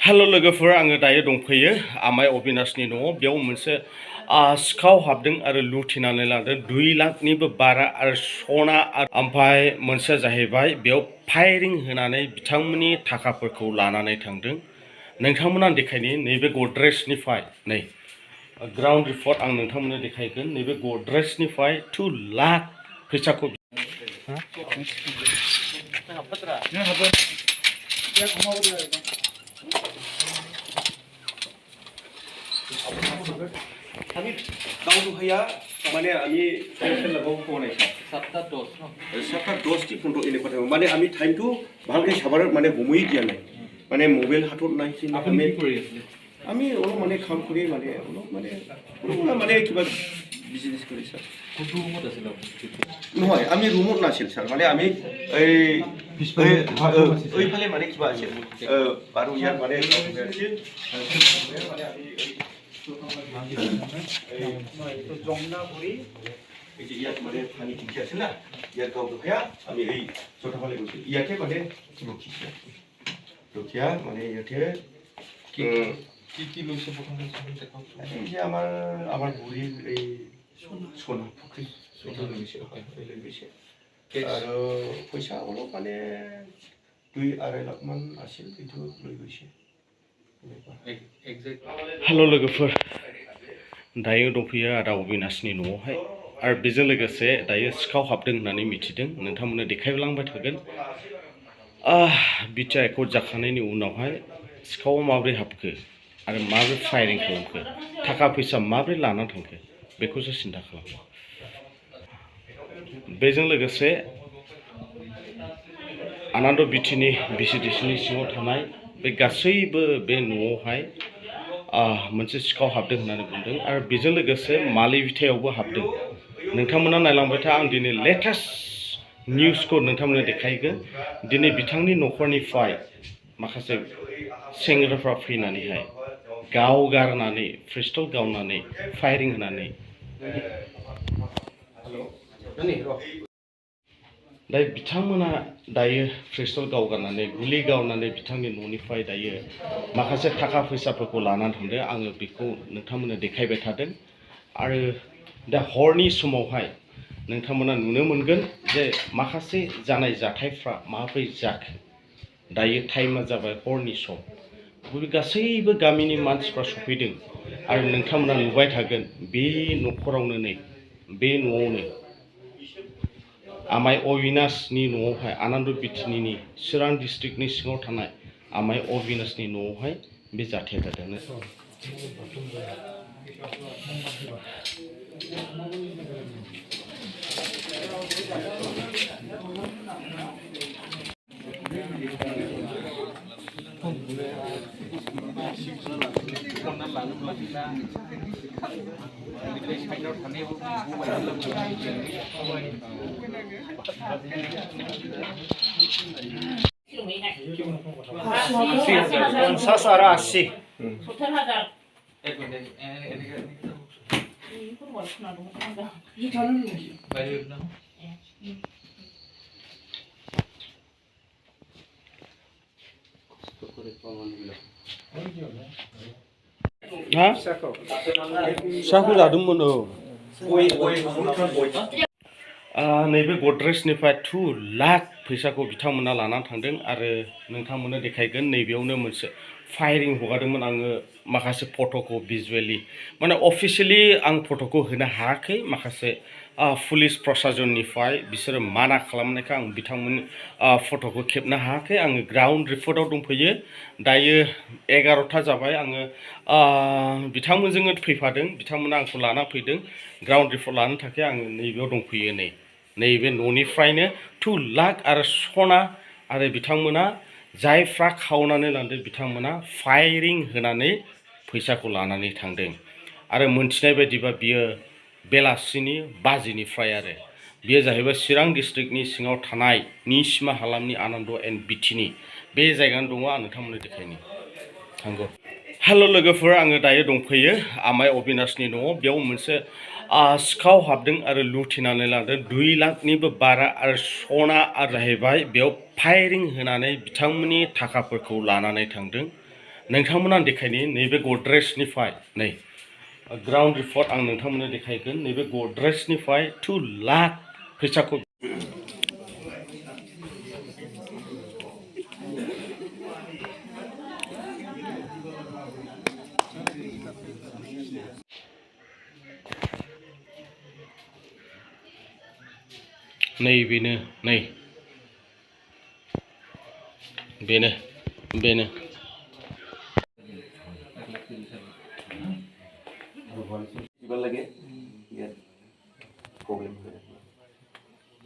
hello लोगोफोर आङो दायो दंफैयो आमाय अबिनाशनि न'आव बेयाव मोनसे सिखाव हाबदों आरो लुथिनानै लादों 2 लाखनिबो बारा आरो सना ओमफ्राय मोनसे जाहैबाय बेयाव फायरिं होनानै बिथांमोननि थाखाफोरखौ लानानै थांदों नोंथांमोना देखायनि नैबे गद्रेजनिफ्राय नै ग्राउन्ड रिपर्ट आं नोंथांमोननो देखायगोन नैबे गद्रेजनिफ्राय 2 लाख फैसाखौ আমি গাঁও দুহাया माने आमी सेलाबाव फनाय 7:10 फन्द इने কথা माने आमी टाइम टु ভালকে সাবার মানে হমই দিয়া নাই মানে মোবাইল হাতত নাইছিল আমি কৰি আছিল আমি অলপ মানে কাম কৰি মানে অলপ মানে কিবা বিজনেস কৰি স্যার কোন রুমত আছিল নহয় আমি রুমত নাছিল স্যার মানে আমি এই ফালে মানে কিবা আছিল বারো ইয়ার মানে আছিল মানে আমি तो जमनागुरी यात माने पानी टिकी আছে না ইয়াত গাঁও দুহাया আমি এই ছোটখালে গৈছো ইয়াতে মানে রকিয়া মানে ইয়াতে কি লৈছে প্ৰথমে দেখাও এই আমাৰ বুঢ়ী এই সোনা পুখুৰী এটা লৈছে হয় লৈ গৈছে আৰু পইচা অলপ মানে 2-2.5 লাখ মান আছিল এইটো লৈ গৈছে हेलो लोगोफोर दायो दंफैयो आदा अबिनाशनि न'आवहाय आरो बेजों लोगोसे दायो सिखाव हाबदों होननानै मिथिदों नोंथांमोननो देखायलांबाय थागोन बिटिआ एकर्ड जाखांनायनि उनावहाय सिखावा माबोरै हाबखो आरो माबोरै फायरिं खालामखो थाखा फैसा माबोरै लाना थांखो बेखौसो सिन्था खालामो बेजों लोगोसे आनन्द बिटिनि बिसिडिसिनि सिङाव थानाय बे गासैबो बे न'आवहाय मोनसे सिखाव हाबदों होननानै बुंदों आरो बेजों लोगोसे मालिबिथायावबो हाबदों नोंथांमोना नायलांबाय था आं दिनै लेटेस्ट निउसखौ नोंथांमोननो देखायगोन दिनै बिथांनि न'खरनिफ्राय माखासे सेंग्राफ्रा फैनानैहाय गावगारनानै प्रिस्टल गावनानै फायरिं होनानै दायो बिथांमोना दायो प्रिस्टल गावगारनानै गुलि गावनानै बिथांनि न'निफ्राय दायो माखासे थाखा फैसाफोरखौ लानानै थांदों आङो बेखौ नोंथांमोननो देखायबाय थादों आरो दा हरनि समावहाय नोंथांमोना नुनो मोनगोन जे माखासे जानाय जाथायफ्रा माबोरै जाखो दायो टाइमा जाबाय हरनि सम बे गासैबो गामिनि मानसिफ्रा सफैदों आरो नोंथांमोना नुबाय थागोन बे न'खरावनो नै बे न'आवनो आमाय अबिनाशनि न'आवहाय आनन्द बिटिनि चिरां डिस्ट्रिक्टनि सिङाव थानाय आमाय अबिनाशनि न'आवहाय बे जाथाया जादों पन्सास आरो 80 फिसाखौ जादोंमोन नैबे गद्रेजनिफ्राय 2 लाख फैसाखौ बिथांमोना लानानै थांदों आरो नोंथांमोननो देखायगोन नैबेयावनो मोनसे फायरिं हगारदोंमोन आङो माखासे फट'खौ भिजुवेलि माने अफिसियेलि आं फट'खौ होनो हायाखै माखासे पुलिस प्रशासननिफ्राय बिसोरो माना खालामनायखाय आं बिथांमोननि फट'खौ खेबनो हायाखै आङो ग्राउन्ड रिपर्टआव दंफैयो दायो 11टा जाबाय आङो बिथांमोनजों फैफादों बिथांमोना आंखौ लाना फैदों ग्राउन्ड रिपर्ट लानो थाखाय आङो नैबेयाव दंफैयो नैबे न'निफ्रायनो 2 लाख आरो सना आरो बिथांमोना जायफ्रा खावनानै लांदों बिथांमोना फायरिं होनानै फैसाखौ लानानै थांदों आरो मोनथिनाय बायदिबा बियो बेलासिनि बाजिनिफ्राय आरो बियो जाहैबाय चिरां डिस्ट्रिक्टनि सिङाव थानाय निसिमा हालामनि आनन्द एन्ड बिटिनि बे जायगायाव दङ आं नोंथांमोननो देखायनि थांगौ हेलो लोगोफोर आङो दायो दंफैयो आमाय अबिनाशनि न'आव बेयाव मोनसे सिखाव हाबदों आरो लुथिनानै लादों 2 लाखनिबो बारा आरो सना जाहैबाय बेयाव फायरिं होनानै बिथांमोननि थाखाफोरखौ लानानै थांदों नोंथांमोना देखायनि नैबे गद्रेजनिफ्राय नै ग्राउन्ड रिपर्ट आं नोंथांमोननो देखायगोन नैबे गद्रेजनिफ्राय 2 लाख फैसाखौ नै बेनो नै बेनो बेनो কিবা লাগে